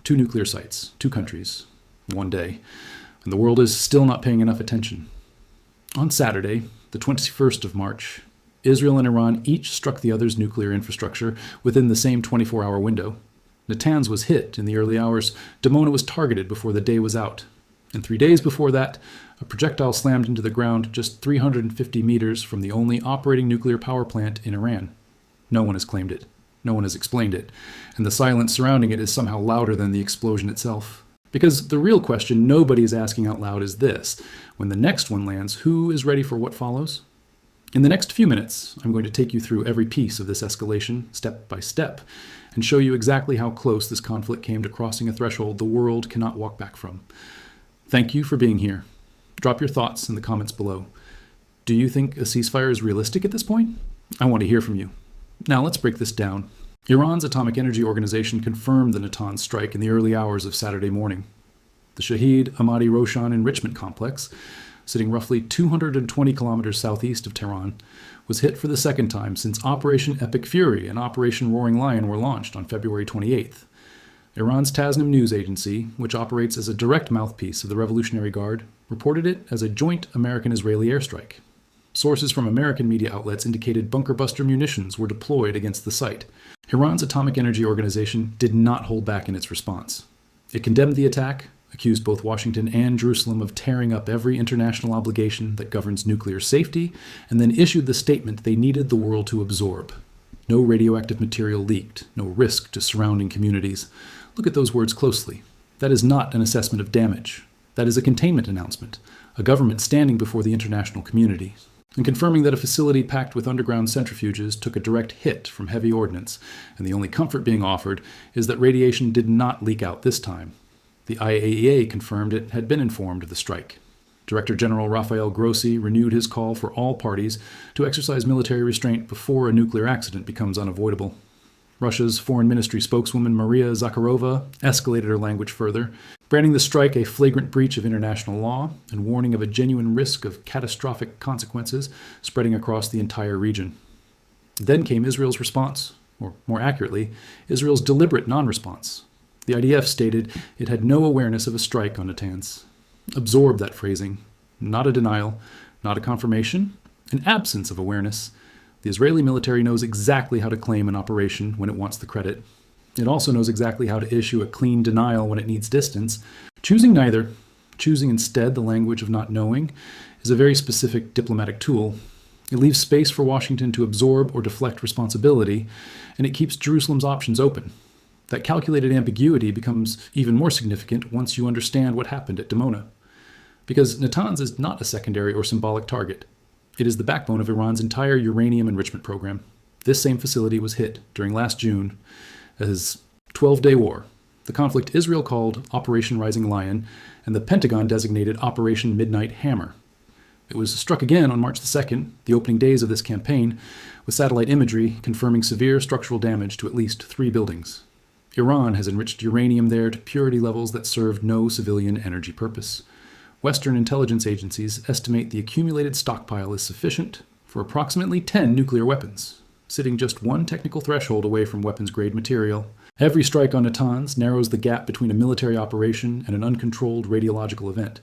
2 nuclear sites, 2 countries, one day, and the world is still not paying enough attention. On Saturday, the 21st of March, Israel and Iran each struck the other's nuclear infrastructure within the same 24-hour window. Natanz was hit in the early hours. Dimona was targeted before the day was out. And 3 days before that, a projectile slammed into the ground just 350 meters from the only operating nuclear power plant in Iran. No one has claimed it. No one has explained it. And the silence surrounding it is somehow louder than the explosion itself. Because the real question nobody is asking out loud is this: when the next one lands, who is ready for what follows? In the next few minutes, I'm going to take you through every piece of this escalation, step by step, and show you exactly how close this conflict came to crossing a threshold the world cannot walk back from. Thank you for being here. Drop your thoughts in the comments below. Do you think a ceasefire is realistic at this point? I want to hear from you. Now let's break this down. Iran's Atomic Energy Organization confirmed the Natanz strike in the early hours of Saturday morning. The Shahid Ahmadi Roshan enrichment complex, sitting roughly 220 kilometers southeast of Tehran, was hit for the second time since Operation Epic Fury and Operation Roaring Lion were launched on February 28th. Iran's Tasnim news agency, which operates as a direct mouthpiece of the Revolutionary Guard, reported it as a joint American-Israeli airstrike. Sources from American media outlets indicated bunker buster munitions were deployed against the site. Iran's Atomic Energy Organization did not hold back in its response. It condemned the attack, accused both Washington and Jerusalem of tearing up every international obligation that governs nuclear safety, and then issued the statement they needed the world to absorb. No radioactive material leaked, no risk to surrounding communities. Look at those words closely. That is not an assessment of damage. That is a containment announcement, a government standing before the international community, and confirming that a facility packed with underground centrifuges took a direct hit from heavy ordnance, and the only comfort being offered is that radiation did not leak out this time. The IAEA confirmed it had been informed of the strike. Director General Rafael Grossi renewed his call for all parties to exercise military restraint before a nuclear accident becomes unavoidable. Russia's Foreign Ministry spokeswoman Maria Zakharova escalated her language further, branding the strike a flagrant breach of international law and warning of a genuine risk of catastrophic consequences spreading across the entire region. Then came Israel's response, or more accurately, Israel's deliberate non-response. The IDF stated it had no awareness of a strike on Natanz. Absorb that phrasing. Not a denial, not a confirmation, an absence of awareness. The Israeli military knows exactly how to claim an operation when it wants the credit. It also knows exactly how to issue a clean denial when it needs distance. Choosing neither, choosing instead the language of not knowing, is a very specific diplomatic tool. It leaves space for Washington to absorb or deflect responsibility, and it keeps Jerusalem's options open. That calculated ambiguity becomes even more significant once you understand what happened at Dimona. Because Natanz is not a secondary or symbolic target. It is the backbone of Iran's entire uranium enrichment program. This same facility was hit during last June as 12-day war, the conflict Israel called Operation Rising Lion, and the Pentagon designated Operation Midnight Hammer. It was struck again on March the 2nd, the opening days of this campaign, with satellite imagery confirming severe structural damage to at least 3 buildings. Iran has enriched uranium there to purity levels that served no civilian energy purpose. Western intelligence agencies estimate the accumulated stockpile is sufficient for approximately 10 nuclear weapons, sitting just one technical threshold away from weapons-grade material. Every strike on Natanz narrows the gap between a military operation and an uncontrolled radiological event.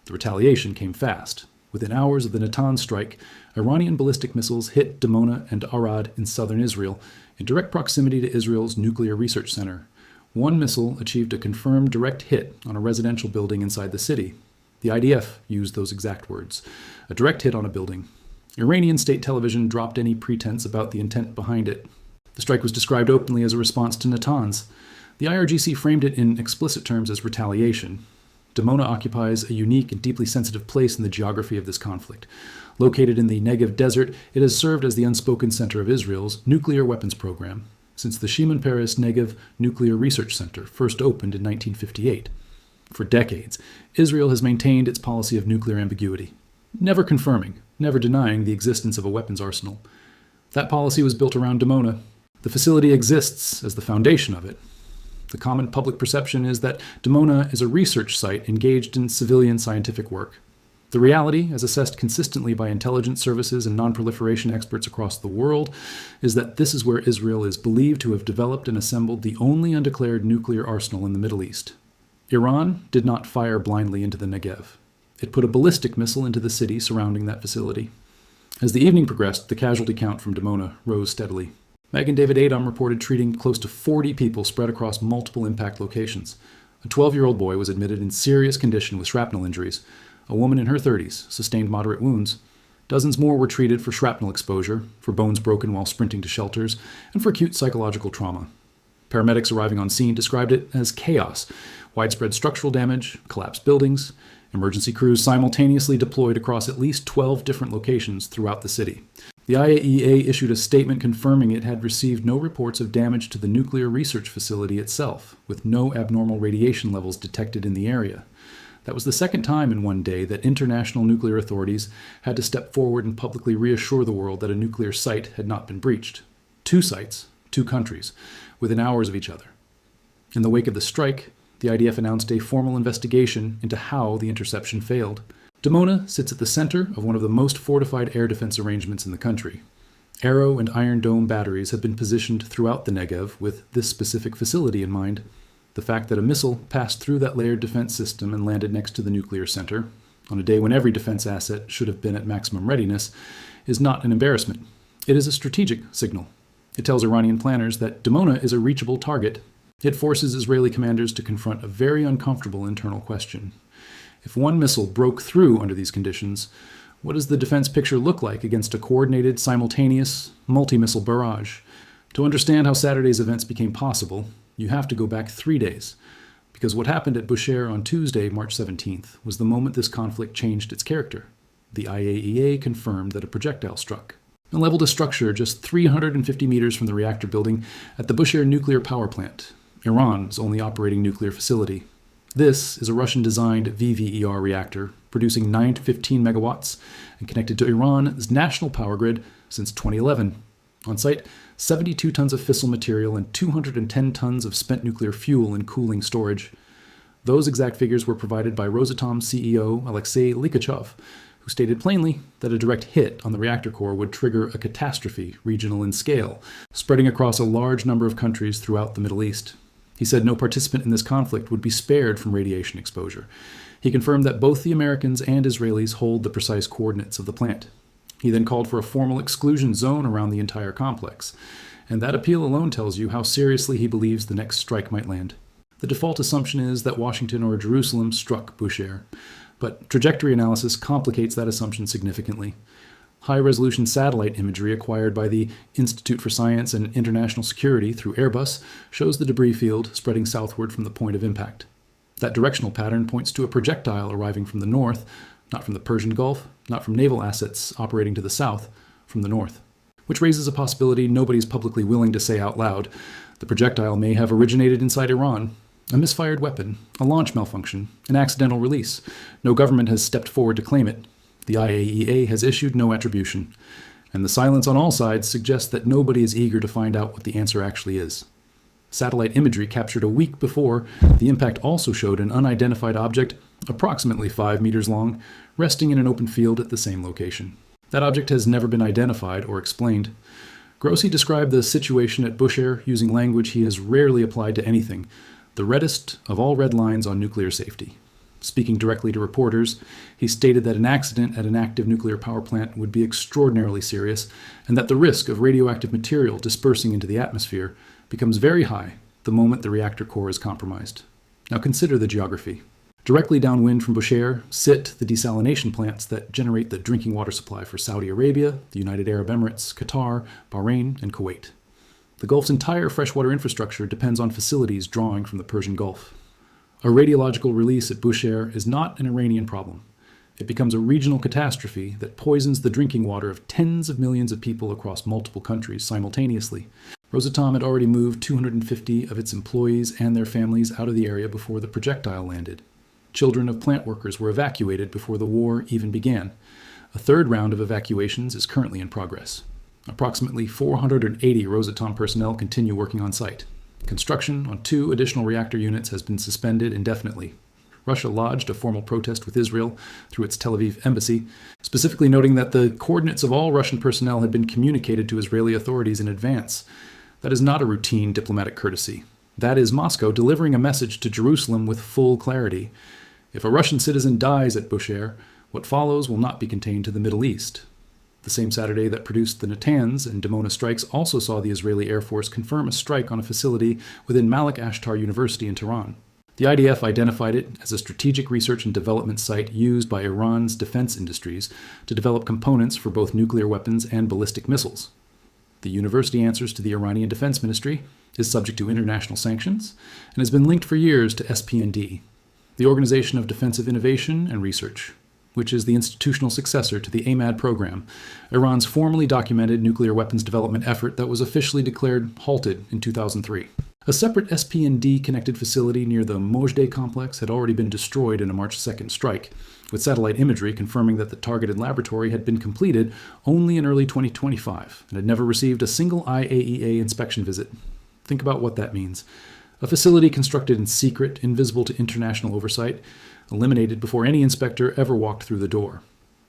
The retaliation came fast. Within hours of the Natanz strike, Iranian ballistic missiles hit Dimona and Arad in southern Israel, in direct proximity to Israel's nuclear research center. One missile achieved a confirmed direct hit on a residential building inside the city. The IDF used those exact words, a direct hit on a building. Iranian state television dropped any pretense about the intent behind it. The strike was described openly as a response to Natanz. The IRGC framed it in explicit terms as retaliation. Dimona occupies a unique and deeply sensitive place in the geography of this conflict. Located in the Negev desert, it has served as the unspoken center of Israel's nuclear weapons program since the Shimon Peres Negev Nuclear Research Center first opened in 1958. For decades, Israel has maintained its policy of nuclear ambiguity, never confirming, never denying the existence of a weapons arsenal. That policy was built around Dimona. The facility exists as the foundation of it. The common public perception is that Dimona is a research site engaged in civilian scientific work. The reality, as assessed consistently by intelligence services and non-proliferation experts across the world, is that this is where Israel is believed to have developed and assembled the only undeclared nuclear arsenal in the Middle East. Iran did not fire blindly into the Negev. It put a ballistic missile into the city surrounding that facility. As the evening progressed, the casualty count from Dimona rose steadily. Meg and David Adom reported treating close to 40 people spread across multiple impact locations. A 12-year-old boy was admitted in serious condition with shrapnel injuries. A woman in her 30s sustained moderate wounds. Dozens more were treated for shrapnel exposure, for bones broken while sprinting to shelters, and for acute psychological trauma. Paramedics arriving on scene described it as chaos, widespread structural damage, collapsed buildings. Emergency crews simultaneously deployed across at least 12 different locations throughout the city. The IAEA issued a statement confirming it had received no reports of damage to the nuclear research facility itself, with no abnormal radiation levels detected in the area. That was the second time in one day that international nuclear authorities had to step forward and publicly reassure the world that a nuclear site had not been breached. 2 sites, 2 countries, within hours of each other. In the wake of the strike, the IDF announced a formal investigation into how the interception failed. Dimona sits at the center of one of the most fortified air defense arrangements in the country. Arrow and Iron Dome batteries have been positioned throughout the Negev with this specific facility in mind. The fact that a missile passed through that layered defense system and landed next to the nuclear center, on a day when every defense asset should have been at maximum readiness, is not an embarrassment. It is a strategic signal. It tells Iranian planners that Dimona is a reachable target. It forces Israeli commanders to confront a very uncomfortable internal question. If one missile broke through under these conditions, what does the defense picture look like against a coordinated, simultaneous, multi-missile barrage? To understand how Saturday's events became possible, you have to go back 3 days, because what happened at Bushehr on Tuesday, March 17th, was the moment this conflict changed its character. The IAEA confirmed that a projectile struck and leveled a structure just 350 meters from the reactor building at the Bushehr nuclear power plant, Iran's only operating nuclear facility. This is a Russian-designed VVER reactor, producing 9 to 15 megawatts and connected to Iran's national power grid since 2011. On site, 72 tons of fissile material and 210 tons of spent nuclear fuel and cooling storage. Those exact figures were provided by Rosatom CEO Alexei Likachov, who stated plainly that a direct hit on the reactor core would trigger a catastrophe regional in scale, spreading across a large number of countries throughout the Middle East. He said no participant in this conflict would be spared from radiation exposure. He confirmed that both the Americans and Israelis hold the precise coordinates of the plant. He then called for a formal exclusion zone around the entire complex, and that appeal alone tells you how seriously he believes the next strike might land. The default assumption is that Washington or Jerusalem struck Bushehr, but trajectory analysis complicates that assumption significantly. High-resolution satellite imagery acquired by the Institute for Science and International Security through Airbus shows the debris field spreading southward from the point of impact. That directional pattern points to a projectile arriving from the north, not from the Persian Gulf, not from naval assets operating to the south, from the north. Which raises a possibility nobody's publicly willing to say out loud. The projectile may have originated inside Iran. A misfired weapon, a launch malfunction, an accidental release. No government has stepped forward to claim it. The IAEA has issued no attribution. And the silence on all sides suggests that nobody is eager to find out what the answer actually is. Satellite imagery captured a week before the impact also showed an unidentified object, approximately 5 meters long, resting in an open field at the same location. That object has never been identified or explained. Grossi described the situation at Bushehr using language he has rarely applied to anything, the reddest of all red lines on nuclear safety. Speaking directly to reporters, he stated that an accident at an active nuclear power plant would be extraordinarily serious, and that the risk of radioactive material dispersing into the atmosphere becomes very high the moment the reactor core is compromised. Now consider the geography. Directly downwind from Bushehr sit the desalination plants that generate the drinking water supply for Saudi Arabia, the United Arab Emirates, Qatar, Bahrain, and Kuwait. The Gulf's entire freshwater infrastructure depends on facilities drawing from the Persian Gulf. A radiological release at Bushehr is not an Iranian problem. It becomes a regional catastrophe that poisons the drinking water of tens of millions of people across multiple countries simultaneously. Rosatom had already moved 250 of its employees and their families out of the area before the projectile landed. Children of plant workers were evacuated before the war even began. A third round of evacuations is currently in progress. Approximately 480 Rosatom personnel continue working on site. Construction on 2 additional reactor units has been suspended indefinitely. Russia lodged a formal protest with Israel through its Tel Aviv embassy, specifically noting that the coordinates of all Russian personnel had been communicated to Israeli authorities in advance. That is not a routine diplomatic courtesy. That is Moscow delivering a message to Jerusalem with full clarity. If a Russian citizen dies at Bushehr, what follows will not be contained to the Middle East. The same Saturday that produced the Natanz and Dimona strikes also saw the Israeli Air Force confirm a strike on a facility within Malik Ashtar University in Tehran. The IDF identified it as a strategic research and development site used by Iran's defense industries to develop components for both nuclear weapons and ballistic missiles. The university answers to the Iranian Defense Ministry, is subject to international sanctions, and has been linked for years to SPND, the Organization of Defensive Innovation and Research, which is the institutional successor to the AMAD program, Iran's formally documented nuclear weapons development effort that was officially declared halted in 2003. A separate SPND-connected facility near the Mojdeh complex had already been destroyed in a March 2nd strike, with satellite imagery confirming that the targeted laboratory had been completed only in early 2025 and had never received a single IAEA inspection visit. Think about what that means. A facility constructed in secret, invisible to international oversight, eliminated before any inspector ever walked through the door.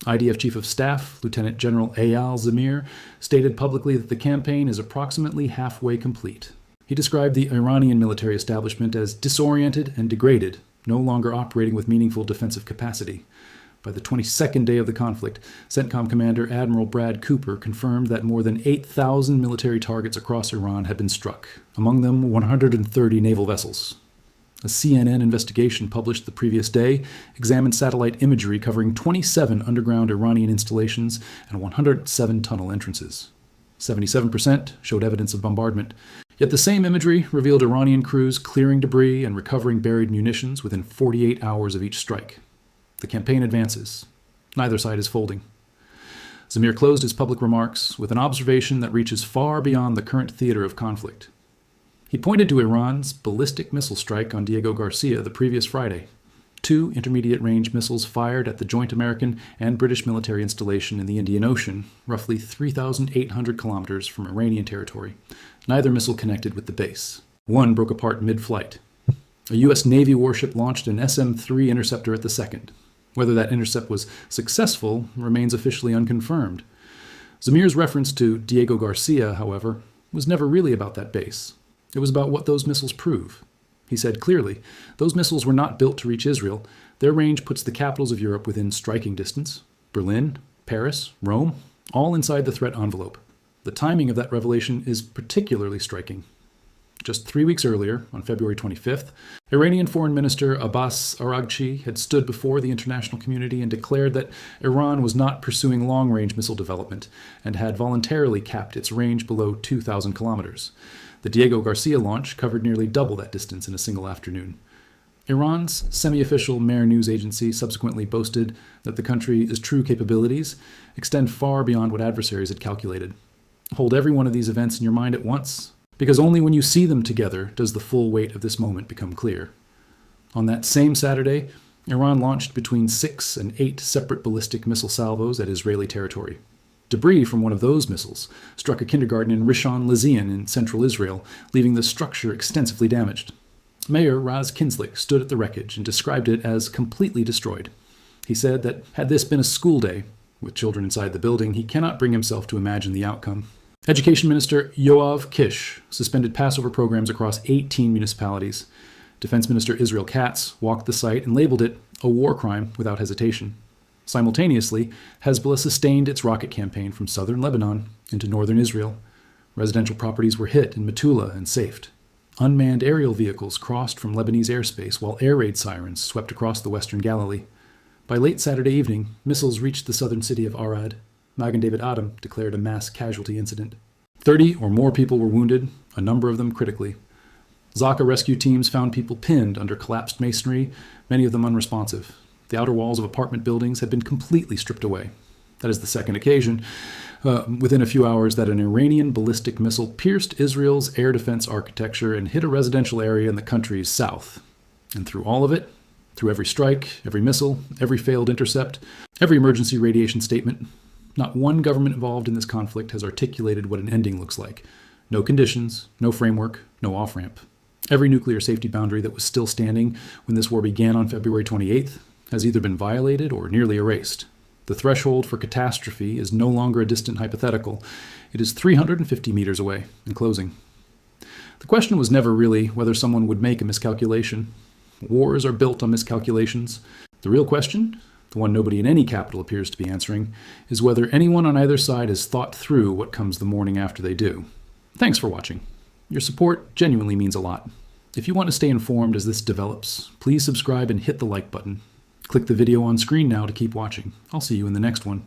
IDF Chief of Staff, Lieutenant General Eyal Zamir, stated publicly that the campaign is approximately halfway complete. He described the Iranian military establishment as disoriented and degraded, no longer operating with meaningful defensive capacity. By the 22nd day of the conflict, CENTCOM Commander Admiral Brad Cooper confirmed that more than 8,000 military targets across Iran had been struck, among them 130 naval vessels. A CNN investigation published the previous day examined satellite imagery covering 27 underground Iranian installations and 107 tunnel entrances. 77% showed evidence of bombardment, yet the same imagery revealed Iranian crews clearing debris and recovering buried munitions within 48 hours of each strike. The campaign advances. Neither side is folding. Zamir closed his public remarks with an observation that reaches far beyond the current theater of conflict. He pointed to Iran's ballistic missile strike on Diego Garcia the previous Friday. 2 intermediate-range missiles fired at the joint American and British military installation in the Indian Ocean, roughly 3,800 kilometers from Iranian territory. Neither missile connected with the base. One broke apart mid-flight. A U.S. Navy warship launched an SM-3 interceptor at the second. Whether that intercept was successful remains officially unconfirmed. Zamir's reference to Diego Garcia, however, was never really about that base. It was about what those missiles prove. He said clearly, those missiles were not built to reach Israel. Their range puts the capitals of Europe within striking distance. Berlin, Paris, Rome, all inside the threat envelope. The timing of that revelation is particularly striking. Just 3 weeks earlier, on February 25th, Iranian Foreign Minister Abbas Araghchi had stood before the international community and declared that Iran was not pursuing long-range missile development and had voluntarily capped its range below 2,000 kilometers. The Diego Garcia launch covered nearly double that distance in a single afternoon. Iran's semi-official Mehr news agency subsequently boasted that the country's true capabilities extend far beyond what adversaries had calculated. Hold every one of these events in your mind at once, because only when you see them together does the full weight of this moment become clear. On that same Saturday, Iran launched between 6 and 8 separate ballistic missile salvos at Israeli territory. Debris from one of those missiles struck a kindergarten in Rishon LeZion in central Israel, leaving the structure extensively damaged. Mayor Raz Kinslick stood at the wreckage and described it as completely destroyed. He said that had this been a school day, with children inside the building, he cannot bring himself to imagine the outcome. Education Minister Yoav Kish suspended Passover programs across 18 municipalities. Defense Minister Israel Katz walked the site and labeled it a war crime without hesitation. Simultaneously, Hezbollah sustained its rocket campaign from southern Lebanon into northern Israel. Residential properties were hit in Metula and Safed. Unmanned aerial vehicles crossed from Lebanese airspace while air raid sirens swept across the western Galilee. By late Saturday evening, missiles reached the southern city of Arad. Magen David Adom declared a mass casualty incident. 30 or more people were wounded, a number of them critically. Zaka rescue teams found people pinned under collapsed masonry, many of them unresponsive. The outer walls of apartment buildings had been completely stripped away. That is the second occasion, within a few hours, that an Iranian ballistic missile pierced Israel's air defense architecture and hit a residential area in the country's south. And through all of it, through every strike, every missile, every failed intercept, every emergency radiation statement, not one government involved in this conflict has articulated what an ending looks like. No conditions, no framework, no off-ramp. Every nuclear safety boundary that was still standing when this war began on February 28th has either been violated or nearly erased. The threshold for catastrophe is no longer a distant hypothetical. It is 350 meters away and closing. The question was never really whether someone would make a miscalculation. Wars are built on miscalculations. The real question, the one nobody in any capital appears to be answering, is whether anyone on either side has thought through what comes the morning after they do. Thanks for watching. Your support genuinely means a lot. If you want to stay informed as this develops, please subscribe and hit the like button. Click the video on screen now to keep watching. I'll see you in the next one.